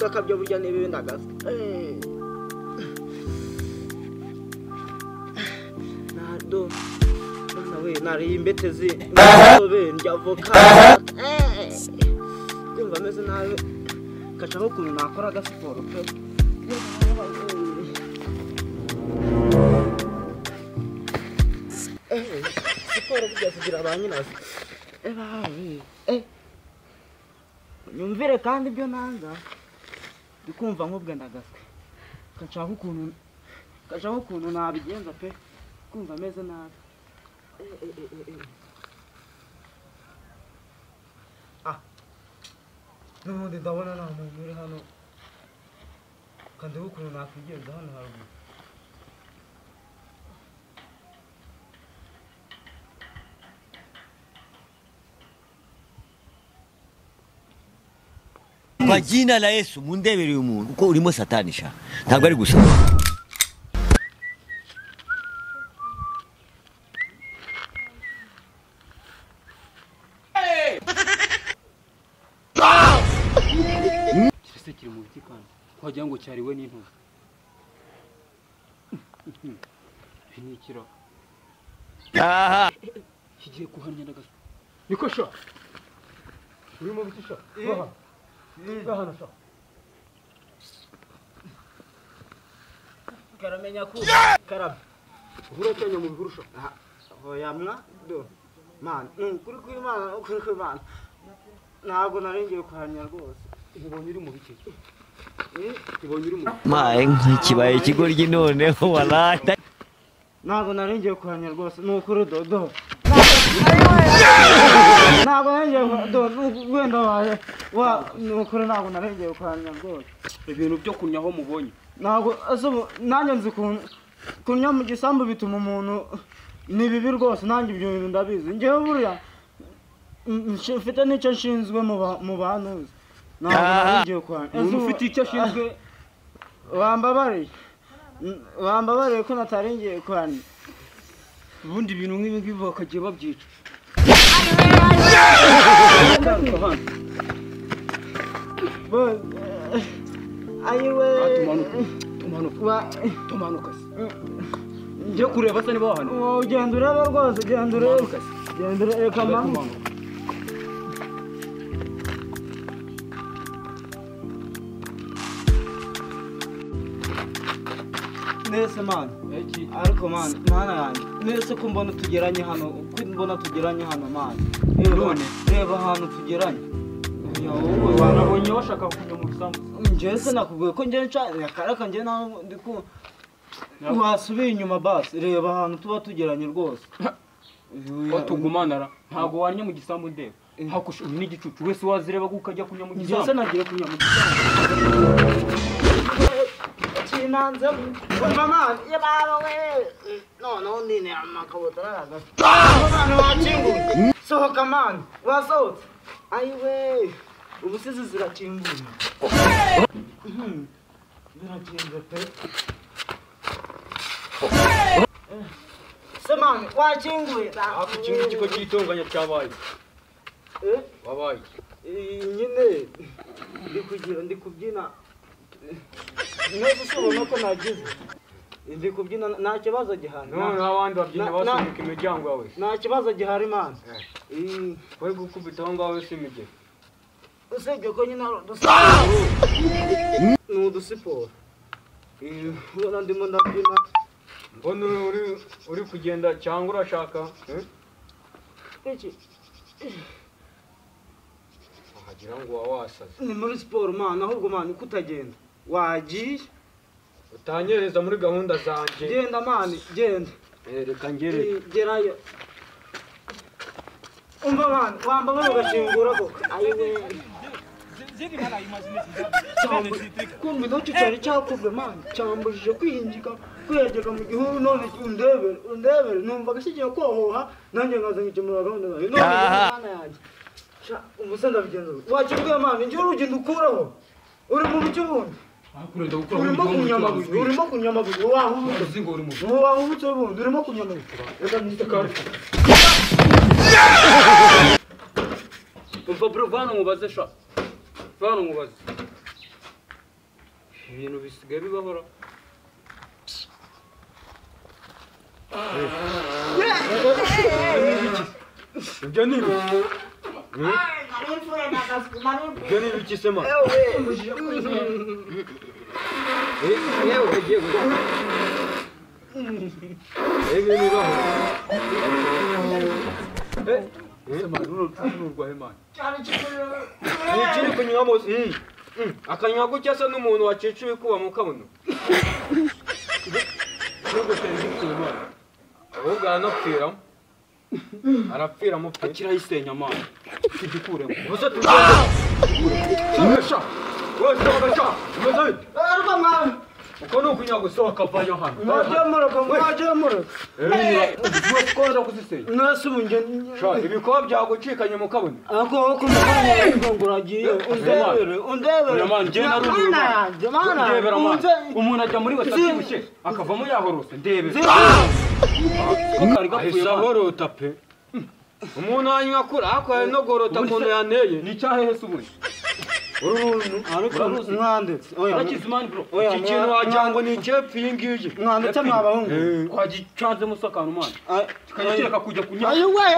udakabya burya nibi ndagaza nado nawe nari imbetezi sobe ndya voka kumva meze nawe kacaho kuntu nakora gasiporo pe siporo bijya kugira abanyinazi nyumvire kandi ibyo nanga ndikumva nk'ubwe ndagaswe kacaho ukuntu nabigenza pe kumva meze nabi n'ubundi ndabona nta muntu uri hano kandi ukuntu nakwigenza hano haruguru Kwa jina la Yesu mundebere umuntu uko urimo satanisha ntabwo ari gusa kiri mu biti kandi kwagira ngo cyariwe n'intumwa binikira kigiye kuhanya ndagaza niko sha urimo bitisha gahana sha karamenya ko karab uratanya mu bihurusha hoyamwa do man kuri kwimana ntabwo narengeye kuhanya rwose ibonye uri mu biki ibonye uri mu mae kibaye ikigoryi noneho walata ntabwo narengeye kuhanya rwose n'ukuri dodo ntabwo narengeye wenda waje n'ukuri ntabwo narengeye kuhanya rwose ibintu byo kunyaho mubonye ntabwo nanjye nzi kunya mu gisambu bituma umuntu ni bibi rwose nanjye ibyo bintu ndabizi njyewe buriya mfite n'icyo nshinzwe mu bantuzi ntabwo narengeye kuhanya ufite icyo ashinzwe wambabariye ko natarengeye kuhanya ubundi ibintu nk'ibi ngibi bakagiye babyica ayiwe tumanuka se njye kureba se niba wahana ugenda ureba rwose genda ureba reka mama nese man ariko man mana yanjye nese ko mbona tugeranye hano man reba ahantu tugeranye wowe wanabonye washaka kujya mu gisambu njye se nakubwiye ko njye akaraka njye naho ndiku wasubiye inyuma basi reba ahantu tuba tugeranye rwose tugumanara ntabwo wanye mu gisambu ndeba hakusha n'igicucu wese wazireba ukajya kunya mu gisambu njye se nagiye kunya mu gisambu kinanze mama yababa we no ndine amakabutura agasa abantu bakinguye sohoka man wasohotse ayiwe ubusizi zirakinguye zirakinze pe semane wakinguye ako kintu kiko cyitonganya cyabaye wabaye nyine ndi kubyina neza ubona ko nagize ndi kubyina nta kibazo gihari none abandi babyina basunika imiryango yawe nta kibazo gihari man wari gukubita aho ngaho se imigeri usibye ko nyine ni udusiporo ubona ndimo ndabyina mbona uri kugenda cyangwa urashaka iki wagira ngo wasaze ni muri siporo man ahubwo man uko utagenda wagiye utanyereza muri gahunda zanjye genda man genda reka ngere gerayo umva man wambabara ugashingura koko ayiwe kumva intoki cyari cyakubwe man cyambujije kwinjika kwegeka mu gihuru none undebere numva agashyigiye kohoha nanjye nkaza nkikemura gahunda zawe none mwana yanjye umusenda bigenza wakibwiye man njye urugendo ukuraho uri mu bice bundi urimo kunyamabuye wahubutse bundi urimo kunyamabuye reka nzitekare umva bro vana mubaze sha vana mubaze ibintu bisigaye bibahora ibyo ni ibyo ni ibiki se mani yewe ugiye ibyo ni baho ese mani ururwa he mani ni ikiri kunywa akanywa gutya se n'umuntu wacece ibikuba mu kabuno nubwo tenzi kumana ahubwo aranapfiramo arapfiramo pe kirayisenya mani tugikuremo gusa tugende sha wese wagasha umeze ariko mwana uko nuko nyagusohoka vayo hano mwajemura ukoza kuzisenya nasubunje sha ibikuba byagucikanye mu kabuno ako kumukanya nguragiye undebere mani je narumuna ndebera mani umuntu ajya muri wese atibushe akavamo yahorose ndebera kari gapfuye ahorota pe umuntu anywa kura ako no gorota kuntu yaneye ni cyahehe subuye ariko mwandetse oya rakizimani bro iki kintu wajyango ni cepfi yingiye mwandetse mwabahungu kwagicanze musakano mani kikajya kujya kunya ayo we